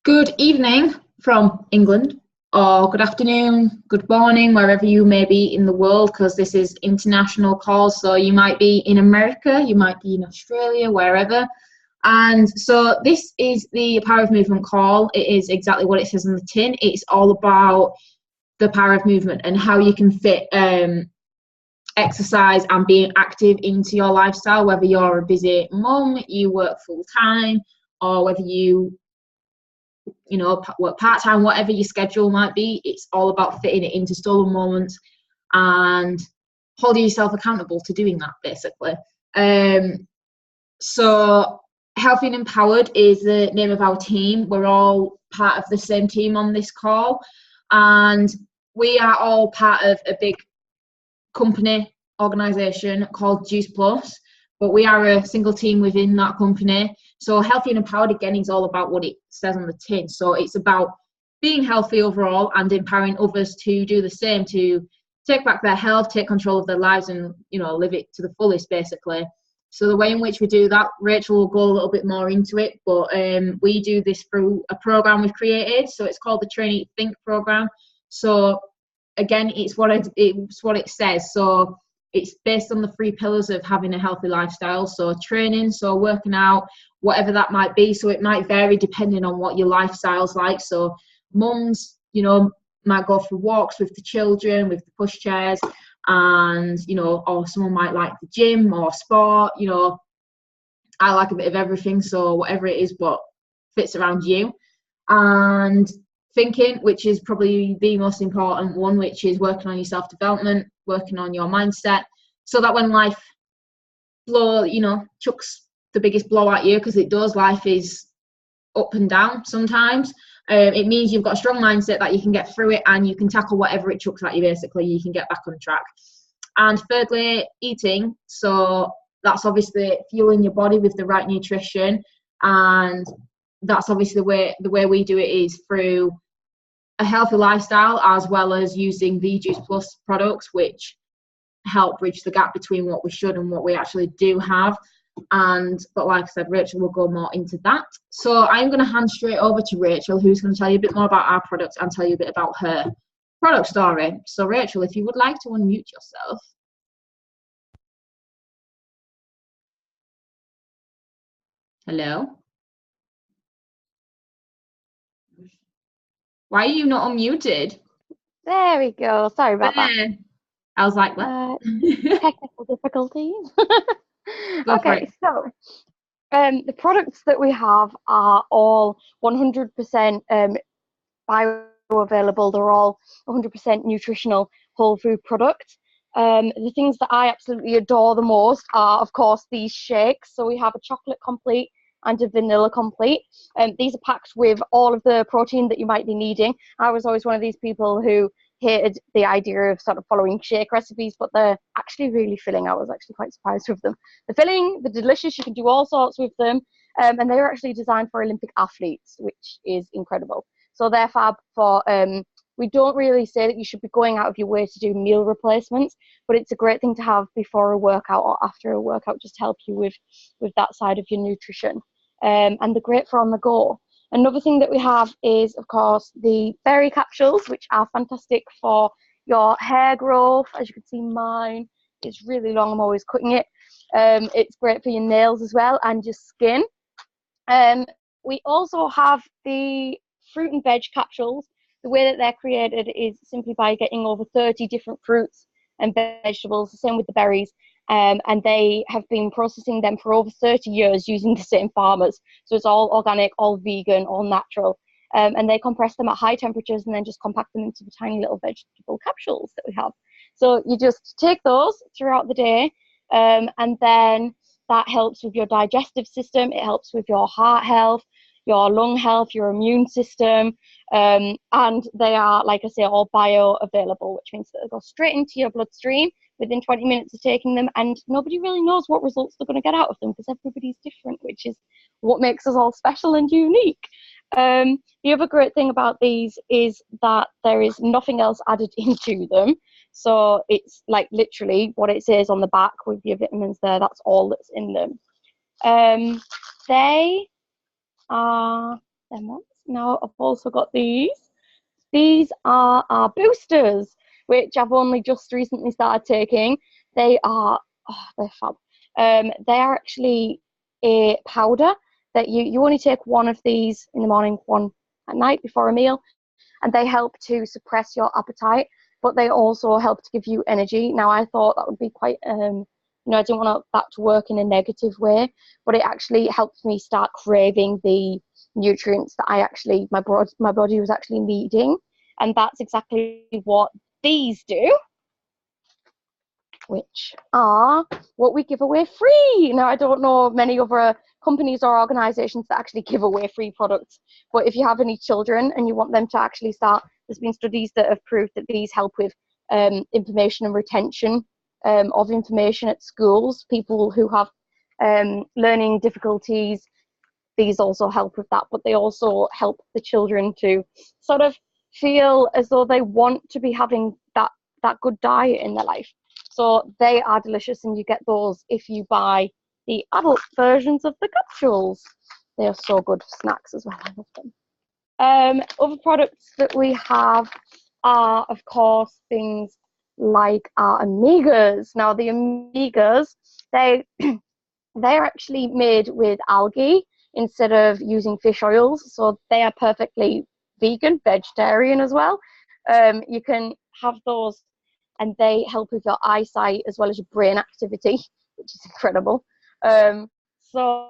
Good evening from England, or good afternoon, good morning, wherever you may be in the world, because this is international calls. So you might be in America, you might be in Australia, wherever. And so this is the Power of Movement call. It is exactly what it says on the tin. It's all about the power of movement and how you can fit exercise and being active into your lifestyle, whether you're a busy mum, you work full time, or whether you work part-time, whatever your schedule might be. It's all about fitting it into stolen moments and holding yourself accountable to doing that, basically. So Healthy and Empowered is the name of our team. We're all part of the same team on this call, and we are all part of a big company organization called Juice Plus, but we are a single team within that company. So Healthy and Empowered, again, is all about what it says on the tin. So it's about being healthy overall and empowering others to do the same, to take back their health, take control of their lives, and live it to the fullest, basically. So the way in which we do that, Rachel will go a little bit more into it, but we do this through a program we've created. So it's called the Train Eat Think program. So again, it's what it says. So it's based on the 3 pillars of having a healthy lifestyle. So training, so working out, whatever that might be. So it might vary depending on what your lifestyle's like. So mums, might go for walks with the children, with the pushchairs, and, or someone might like the gym or sport. I like a bit of everything. So whatever it is, what fits around you. And thinking, which is probably the most important one, which is working on your self-development, working on your mindset, so that when life chucks the biggest blow at you, because it does, life is up and down sometimes, it means you've got a strong mindset that you can get through it and you can tackle whatever it chucks at you. Basically, you can get back on track. And thirdly, eating. So that's obviously fueling your body with the right nutrition, and that's obviously the way we do it is through a healthy lifestyle, as well as using the Juice Plus products, which help bridge the gap between what we should and what we actually do have. But like I said, Rachel will go more into that. So I'm going to hand straight over to Rachel, who's going to tell you a bit more about our products and tell you a bit about her product story. So Rachel, if you would like to unmute yourself. Hello? Why are you not unmuted? There we go. Sorry about that. I was like, what? Technical difficulties. Okay, so the products that we have are all 100% bioavailable. They're all 100% nutritional whole food products. The things that I absolutely adore the most are, of course, these shakes. So we have a chocolate complete and a vanilla complete. These are packed with all of the protein that you might be needing. I was always one of these people who hated the idea of sort of following shake recipes, but they're actually really filling. I was actually quite surprised with them. The filling, they're delicious. You can do all sorts with them, and they're actually designed for Olympic athletes, which is incredible. So they're fab for. We don't really say that you should be going out of your way to do meal replacements, but it's a great thing to have before a workout or after a workout, just to help you with that side of your nutrition. And they're great for on the go. Another thing that we have is, of course, the berry capsules, which are fantastic for your hair growth. As you can see, mine is really long. I'm always cutting it. It's great for your nails as well and your skin. We also have the fruit and veg capsules. The way that they're created is simply by getting over 30 different fruits and vegetables, the same with the berries. And they have been processing them for over 30 years using the same farmers. So it's all organic, all vegan, all natural. And they compress them at high temperatures and then just compact them into the tiny little vegetable capsules that we have. So you just take those throughout the day, and then that helps with your digestive system. It helps with your heart health, your lung health, your immune system. And they are, like I say, all bioavailable, which means that they go straight into your bloodstream within 20 minutes of taking them, and nobody really knows what results they're going to get out of them because everybody's different, which is what makes us all special and unique. The other great thing about these is that there is nothing else added into them. So it's like literally what it says on the back with your vitamins there, that's all that's in them. They are them ones. Now I've also got these. These are our boosters, which I've only just recently started taking. They are, they're fab. They are actually a powder that you only take one of these in the morning, one at night before a meal, and they help to suppress your appetite, but they also help to give you energy. Now, I thought that would be quite, I didn't want that to work in a negative way, but it actually helped me start craving the nutrients that my body was actually needing, and that's exactly what these do, which are what we give away free. Now, I don't know many other companies or organizations that actually give away free products, but if you have any children and you want them to actually start, there's been studies that have proved that these help with information and retention of information at schools. People who have learning difficulties, these also help with that, but they also help the children to sort of feel as though they want to be having that good diet in their life. So they are delicious, and you get those if you buy the adult versions of the capsules. They are so good for snacks as well. I love them. Other products that we have are, of course, things like our omegas. Now, the omegas, they're actually made with algae instead of using fish oils, so they are perfectly vegan, vegetarian as well. You can have those, and they help with your eyesight as well as your brain activity, which is incredible. So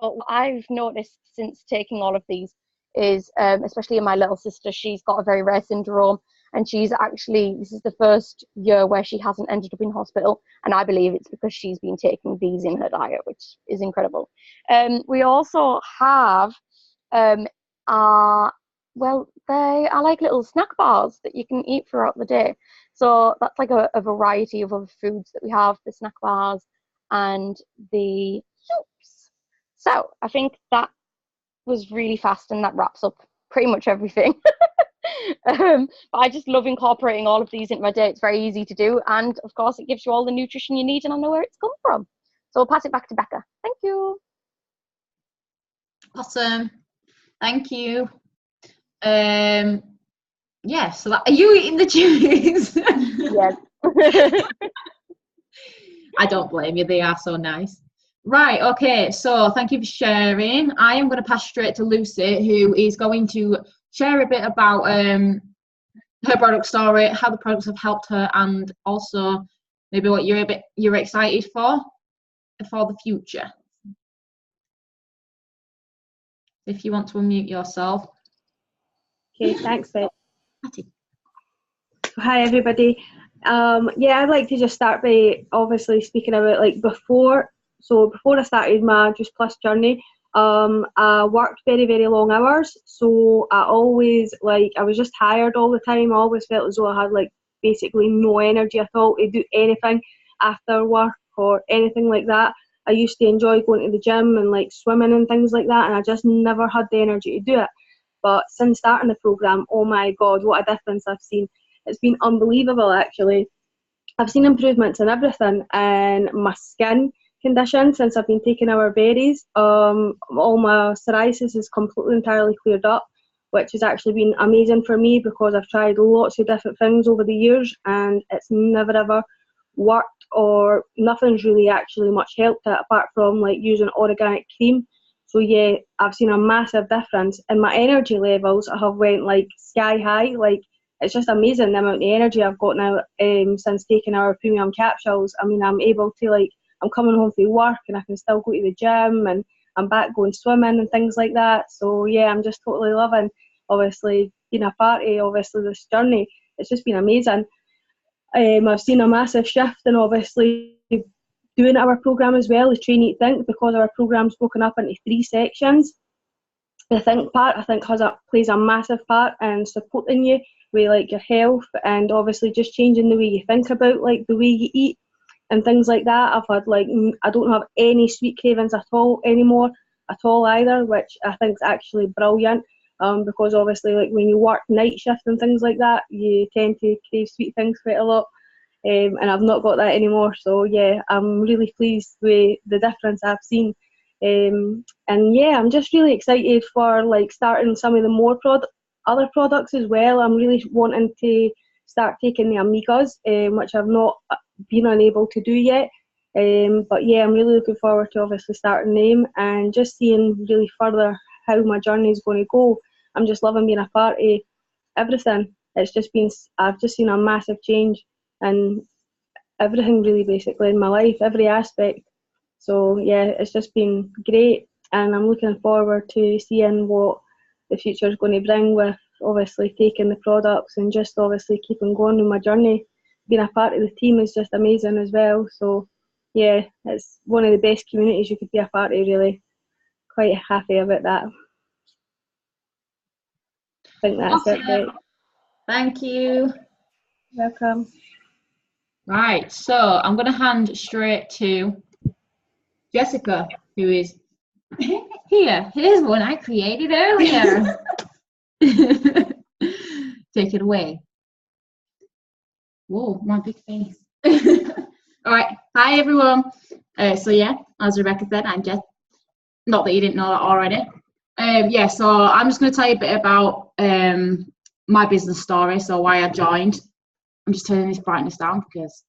what I've noticed since taking all of these is, especially in my little sister, she's got a very rare syndrome, and this is the first year where she hasn't ended up in hospital, and I believe it's because she's been taking these in her diet, which is incredible. We also have they are like little snack bars that you can eat throughout the day. So that's like a variety of other foods that we have, the snack bars and the soups. So I think that was really fast, and that wraps up pretty much everything. But I just love incorporating all of these into my day. It's very easy to do, and of course it gives you all the nutrition you need, and I know where it's come from. So I'll pass it back to Becca. Thank you. Awesome. Thank you. Yeah, so are you eating the chewies? Yes. I don't blame you, they are so nice. Right, okay, so thank you for sharing. I am going to pass straight to Lucy, who is going to share a bit about her product story, how the products have helped her, and also maybe what you're excited for the future. If you want to unmute yourself. Okay, thanks, Beth. Hi, everybody. Yeah, I'd like to just start by obviously speaking about before I started my Juice Plus journey, I worked very, very long hours. So I was just tired all the time. I always felt as though I had basically no energy at all to do anything after work or anything like that. I used to enjoy going to the gym and swimming and things like that, and I just never had the energy to do it. But since starting the program, oh my God, what a difference I've seen. It's been unbelievable, actually. I've seen improvements in everything, and my skin condition since I've been taking our berries. All my psoriasis is completely entirely cleared up, which has actually been amazing for me because I've tried lots of different things over the years, and it's never ever worked, or nothing's really actually much helped it apart from using organic cream. So yeah, I've seen a massive difference, and my energy levels have went sky high. It's just amazing the amount of energy I've got now since taking our premium capsules. I mean, I'm able to I'm coming home from work and I can still go to the gym, and I'm back going swimming and things like that. So yeah, I'm just totally loving obviously being a part of obviously this journey. It's just been amazing. I've seen a massive shift in obviously doing our program as well, the Train Eat Think, because our program's broken up into 3 sections. The Think part, I think, plays a massive part in supporting you with your health, and obviously just changing the way you think about the way you eat and things like that. I've had I don't have any sweet cravings at all anymore at all either, which I think is actually brilliant. Because obviously when you work night shift and things like that, you tend to crave sweet things quite a lot. And I've not got that anymore. So yeah, I'm really pleased with the difference I've seen. And yeah, I'm just really excited for like starting some of the more other products as well. I'm really wanting to start taking the Amigas, which I've not been unable to do yet. But yeah, I'm really looking forward to obviously starting them and just seeing really further how my journey is going to go. I'm just loving being a part of everything. It's just been, I've just seen a massive change in everything really, basically in my life, every aspect. So yeah, it's just been great, and I'm looking forward to seeing what the future is going to bring with obviously taking the products and just obviously keeping going on my journey. Being a part of the team is just amazing as well. So yeah, it's one of the best communities you could be a part of, really. Quite happy about that. I think that's Awesome. it, Beck. Thank you. Welcome. Right, so I'm going to hand straight to Jessica, who is here. Here's one I created earlier. Take it away. Whoa, my big face. All right, hi everyone. So yeah, as Rebecca said, I'm Jess. Not that you didn't know that already. Yeah, so I'm just going to tell you a bit about my business story, so why I joined. I'm just turning this brightness down because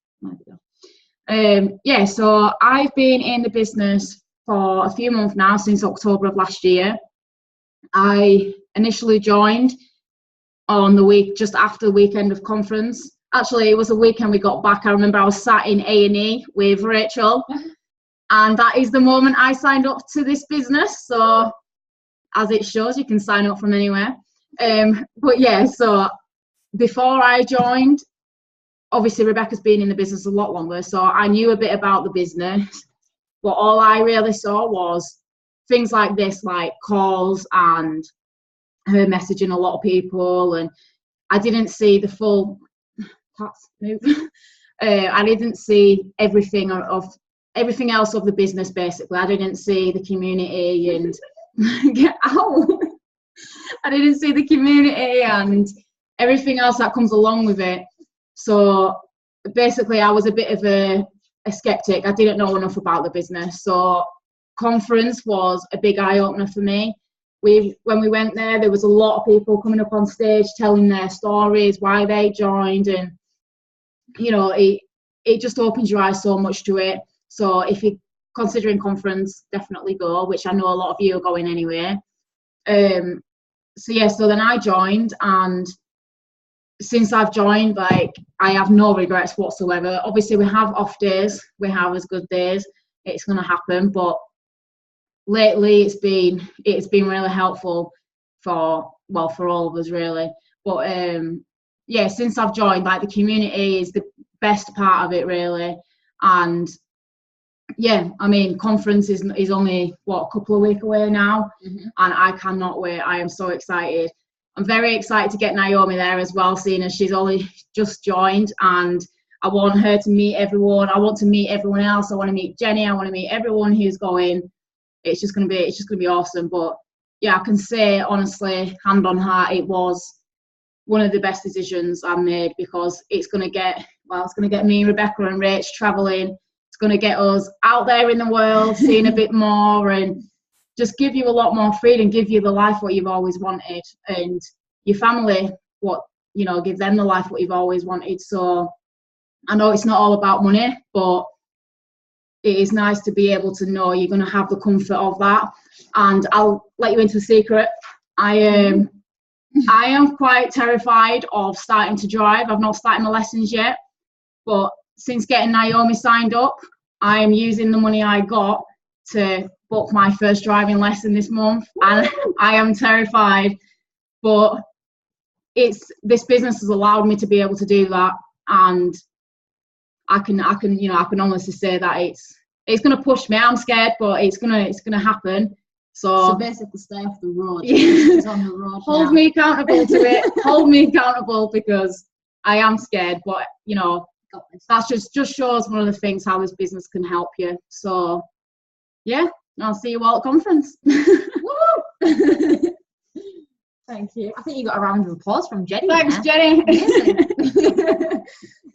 yeah, so I've been in the business for a few months now, since October of last year. I initially joined on the week just after the weekend of conference. Actually, it was a weekend we got back. I remember I was sat in A&E with Rachel, and that is the moment I signed up to this business. So as it shows, you can sign up from anywhere. But yeah, so before I joined, obviously Rebecca's been in the business a lot longer, so I knew a bit about the business, but all I really saw was things like this, like calls and her messaging a lot of people, and I didn't see the full I didn't see everything else of the business. Basically, I didn't see the community and get out. I didn't see the community and everything else that comes along with it. So basically, I was a bit of a skeptic. I didn't know enough about the business. So conference was a big eye-opener for me. When we went there was a lot of people coming up on stage telling their stories, why they joined, and you know, it just opens your eyes so much to it. So if you're considering conference, definitely go, which I know a lot of you are going anyway. So yeah, so then I joined, and since I've joined, like, I have no regrets whatsoever. Obviously we have off days, we have as good days, it's going to happen, but lately it's been really helpful for all of us, really. But yeah, since I've joined, like, the community is the best part of it, really. And yeah, I mean, conference is only a couple of weeks away now, and I cannot wait. I am so excited. I'm very excited to get Naomi there as well, seeing as she's only just joined, and I want her to meet everyone. I want to meet everyone else. I want to meet Jenny. I want to meet everyone who's going. It's just gonna be awesome. But yeah, I can say honestly, hand on heart, it was one of the best decisions I made, because it's gonna get me, Rebecca, and Rach traveling. It's gonna get us out there in the world, seeing a bit more, and just give you a lot more freedom, give you the life what you've always wanted, and your family give them the life what you've always wanted. So I know it's not all about money, but it is nice to be able to know you're going to have the comfort of that. And I'll let you into a secret. I am quite terrified of starting to drive. I've not started my lessons yet, but since getting Naomi signed up, I am using the money I got to book my first driving lesson this month, and I am terrified, but this business has allowed me to be able to do that, and I can honestly say that it's going to push me. I'm scared, but it's gonna happen. So basically, stay off the road. It's on the road. Hold me accountable to it. Hold me accountable, because I am scared, but that just shows one of the things how this business can help you. So yeah, I'll see you all at conference. Woo! Thank you. I think you got a round of applause from Jenny. Thanks, Jenny. Amazing.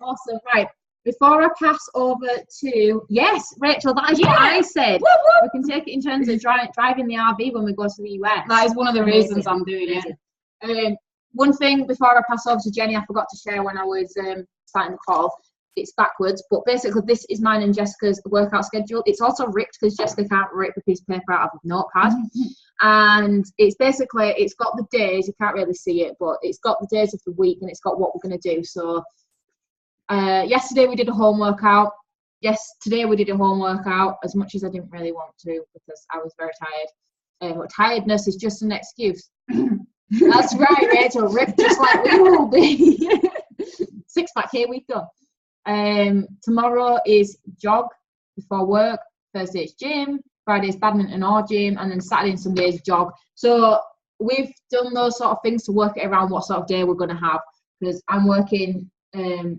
Awesome. Right. before I pass over to, yes, Rachel, that is what I said. Woo, woo. We can take it in terms of driving the RV when we go to the US. That is one of the reasons I'm doing it. One thing before I pass over to Jenny, I forgot to share when I was starting the call. It's backwards, but basically this is mine and Jessica's workout schedule. It's also ripped because Jessica can't rip a piece of paper out of a notepad. And it's basically, it's got the days, you can't really see it, but it's got the days of the week and it's got what we're going to do. So yesterday we did a home workout. Yes, today we did a home workout, as much as I didn't really want to because I was very tired. But tiredness is just an excuse. That's right, Rachel, ripped just like we will be. Six pack, here we go. Tomorrow is jog before work, Thursday is gym, Friday is badminton or gym, and then Saturday and Sunday is jog. So we've done those sort of things to work it around what sort of day we're going to have, because I'm working a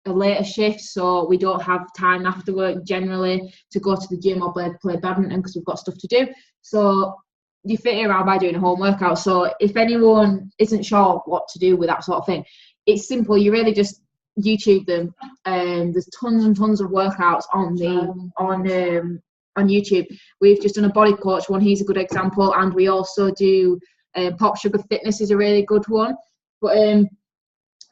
later shift, so we don't have time after work generally to go to the gym or play badminton because we've got stuff to do. So you fit it around by doing a home workout. So if anyone isn't sure what to do with that sort of thing, it's simple. You really just YouTube them. There's tons and tons of workouts on YouTube. We've just done a body coach one. He's a good example, and we also do Pop Sugar Fitness is a really good one. But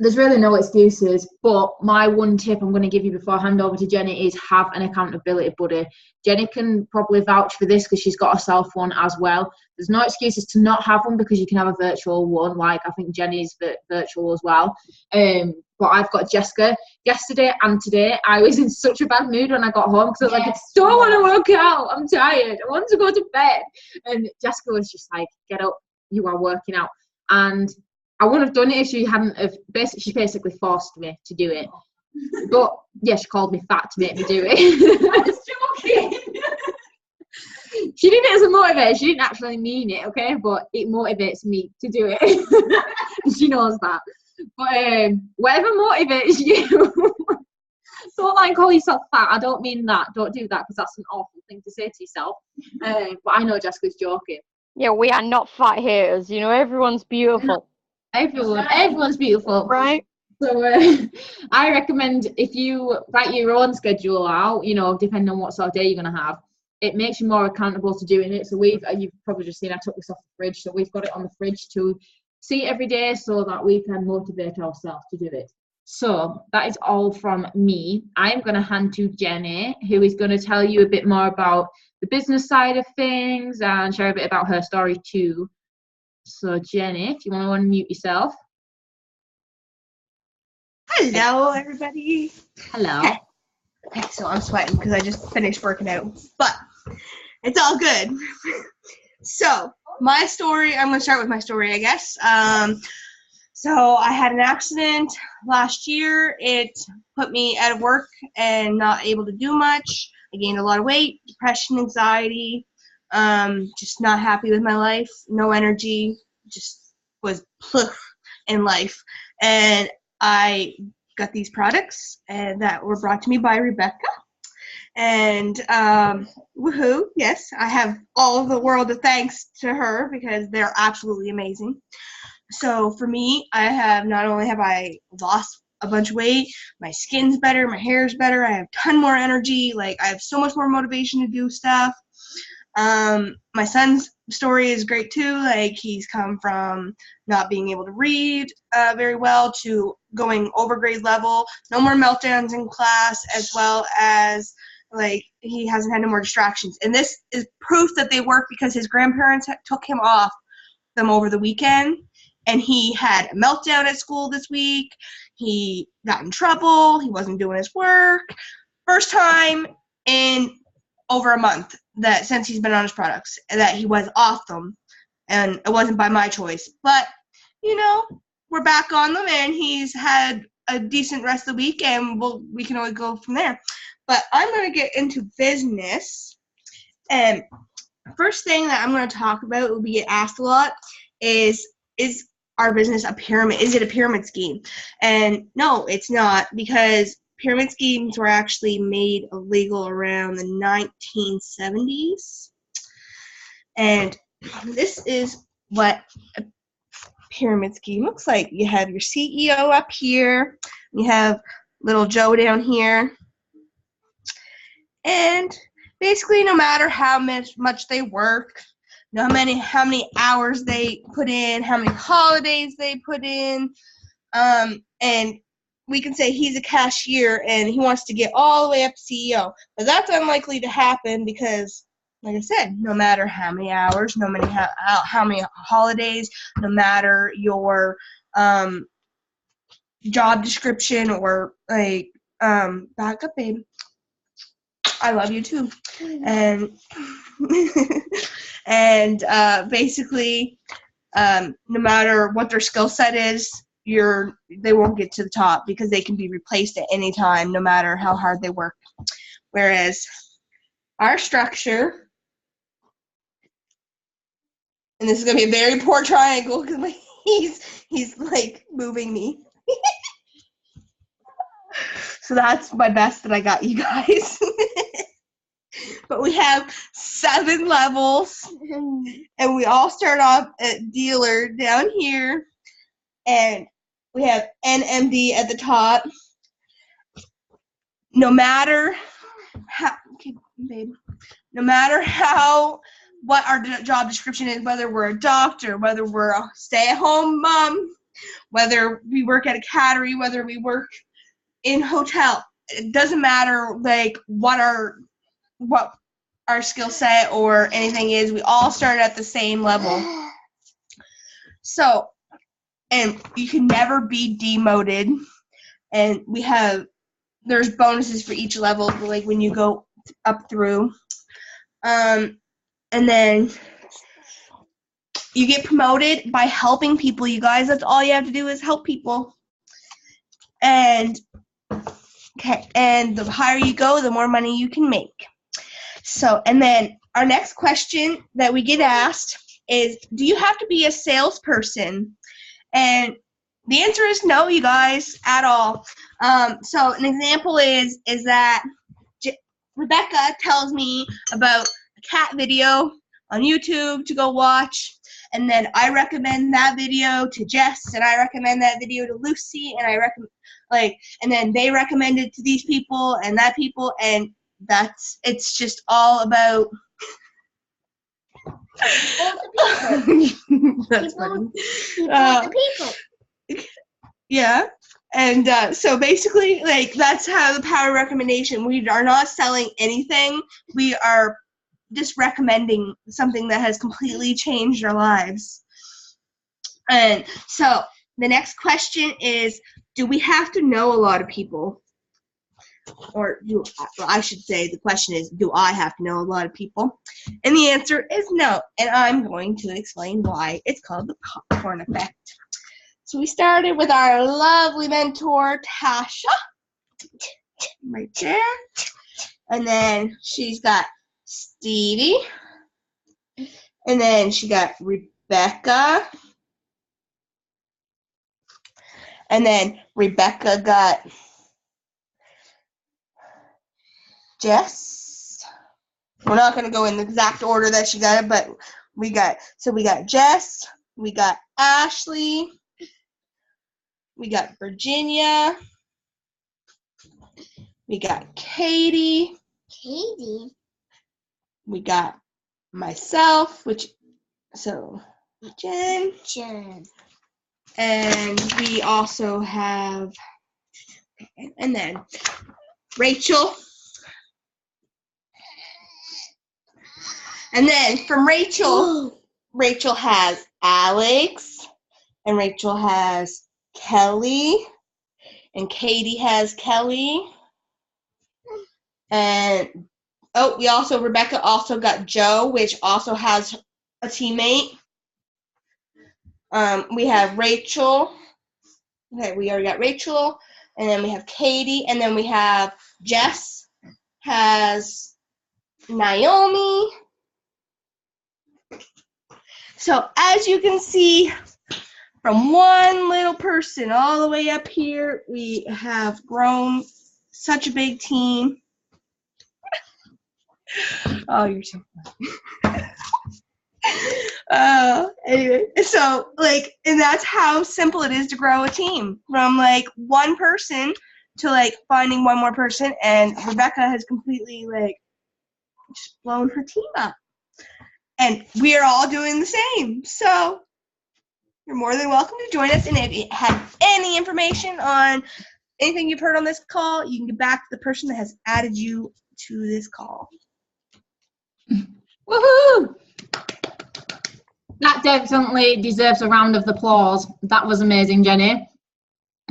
there's really no excuses. But my one tip I'm going to give you before I hand over to Jenny is have an accountability buddy. Jenny can probably vouch for this because she's got herself one as well. There's no excuses to not have one because you can have a virtual one, like I think Jenny's virtual as well. But I've got Jessica. Yesterday and today, I was in such a bad mood when I got home because I was like, I don't want to work out. I'm tired. I want to go to bed. And Jessica was just like, get up. You are working out. And I wouldn't have done it if she hadn't have. She basically forced me to do it. But yeah, she called me fat to make me do it. I was joking. She did it as a motivator. She didn't actually mean it, okay? But it motivates me to do it. She knows that. But whatever motivates you, don't call yourself fat. I don't mean that. Don't do that because that's an awful thing to say to yourself. But I know Jessica's joking. Yeah, we are not fat haters. You know, everyone's beautiful. Everyone's beautiful, right? So I recommend if you write your own schedule out, you know, depending on what sort of day you're going to have, it makes you more accountable to doing it. So you've probably just seen I took this off the fridge, so we've got it on the fridge to see every day so that we can motivate ourselves to do it. So that is all from me. I'm going to hand to Jenny, who is going to tell you a bit more about the business side of things and share a bit about her story too. So Jenny, if you want to unmute yourself. Hello, everybody. Hello. Okay, so I'm sweating because I just finished working out, but it's all good. So my story, I'm going to start with my story, I guess. So I had an accident last year. It put me out of work and not able to do much. I gained a lot of weight, depression, anxiety, just not happy with my life, no energy, just was ploof in life. And I got these products that were brought to me by Rebecca. And woohoo, yes, I have all the world of thanks to her because they're absolutely amazing. So for me, not only have I lost a bunch of weight, my skin's better, my hair's better, I have a ton more energy, like I have so much more motivation to do stuff. My son's story is great too. Like he's come from not being able to read very well to going over grade level, no more meltdowns in class, as well as like he hasn't had no more distractions. And this is proof that they work because his grandparents took him off them over the weekend, and he had a meltdown at school this week. He got in trouble. He wasn't doing his work. First time in over a month that since he's been on his products that he was off them, and it wasn't by my choice. But you know, we're back on them, and he's had a decent rest of the week, and we can only go from there. But I'm going to get into business, and first thing that I'm going to talk about, will be get asked a lot, is our business a pyramid? Is it a pyramid scheme? And no, it's not, because pyramid schemes were actually made illegal around the 1970s. And this is what a pyramid scheme looks like. You have your CEO up here. You have little Joe down here. And basically, no matter how much they work, how many hours they put in, how many holidays they put in, and we can say he's a cashier and he wants to get all the way up to CEO. But that's unlikely to happen because, like I said, no matter how many hours, no matter how many holidays, no matter your job description or like back up, babe. I love you too. And and basically, no matter what their skill set is, they won't get to the top because they can be replaced at any time, no matter how hard they work. Whereas our structure, and this is gonna be a very poor triangle because he's like moving me. So that's my best that I got you guys. But we have 7 levels, and we all start off at dealer down here, and we have NMD at the top. No matter how, okay, babe, no matter what our job description is, whether we're a doctor, whether we're a stay-at-home mom, whether we work at a cattery, whether we work in hotel, it doesn't matter like what our skill set or anything is, we all start at the same level. So, and you can never be demoted, and there's bonuses for each level, like when you go up through, and then you get promoted by helping people, you guys. That's all you have to do is help people. And the higher you go, the more money you can make. So, and then our next question that we get asked is, do you have to be a salesperson? And the answer is no, you guys, at all. So an example is that Rebecca tells me about a cat video on YouTube to go watch, and then I recommend that video to Jess, and I recommend that video to Lucy, and and then they recommend it to these people and that people, and it's just all about that's funny. Yeah. And so basically, like, that's how the power recommendation, we are not selling anything. We are just recommending something that has completely changed our lives. And so the next question is, do we have to know a lot of people? Or I should say the question is, do I have to know a lot of people? And the answer is no. And I'm going to explain why it's called the popcorn effect. So we started with our lovely mentor, Tasha, right there. And then she's got Stevie. And then she got Rebecca. And then Rebecca got Jess. We're not going to go in the exact order that she got it, but we got Jess, we got Ashley, we got Virginia, we got Katie, we got myself, Jen, and we also have, and then Rachel. And then from Rachel, Rachel has Alex, and Rachel has Kelly, and Katie has Kelly, and Rebecca also got Joe, which also has a teammate. We have Rachel. Okay, we already got Rachel, and then we have Katie, and then we have Jess has Naomi. So as you can see, from one little person all the way up here, we have grown such a big team. Oh, you're so funny. Anyway, so and that's how simple it is to grow a team from one person to like finding one more person, and Rebecca has completely like just blown her team up. And we are all doing the same. So you're more than welcome to join us. And if you have any information on anything you've heard on this call, you can get back to the person that has added you to this call. Woohoo! That definitely deserves a round of applause. That was amazing, Jenny.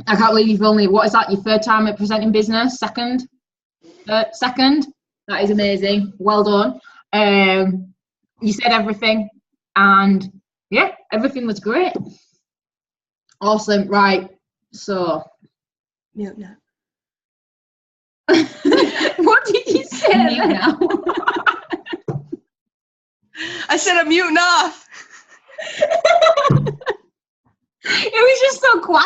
I can't believe you've only, what is that, your third time at presenting business? Second? Second? That is amazing. Well done. You said everything, and yeah, everything was great. Awesome. Right. So. Mute now. What did you say? Mute now. I said I'm muting off. It was just so quiet.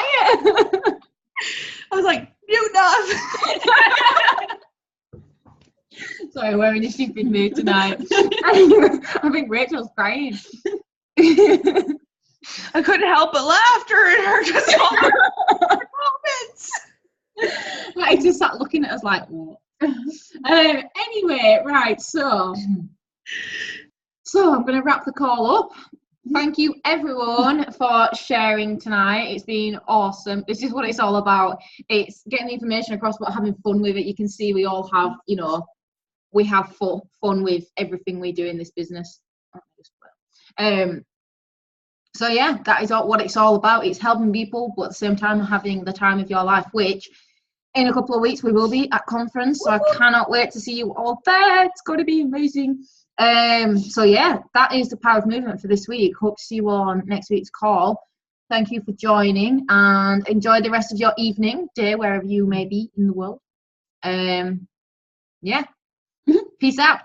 I was like, muting off. Sorry, we're in a stupid mood tonight. I think Rachel's crying. I couldn't help but laughter in her just all moments. Like, just sat looking at us like, what? Anyway, right, so I'm going to wrap the call up. Thank you, everyone, for sharing tonight. It's been awesome. This is what it's all about. It's getting the information across, but having fun with it. You can see we all have, you know, we have fun with everything we do in this business. So yeah, that is what it's all about. It's helping people, but at the same time having the time of your life, which in a couple of weeks we will be at conference. So I cannot wait to see you all there. It's going to be amazing. So yeah, that is the Power of Movement for this week. Hope to see you all on next week's call. Thank you for joining, and enjoy the rest of your evening, day, wherever you may be in the world. Yeah. Peace out.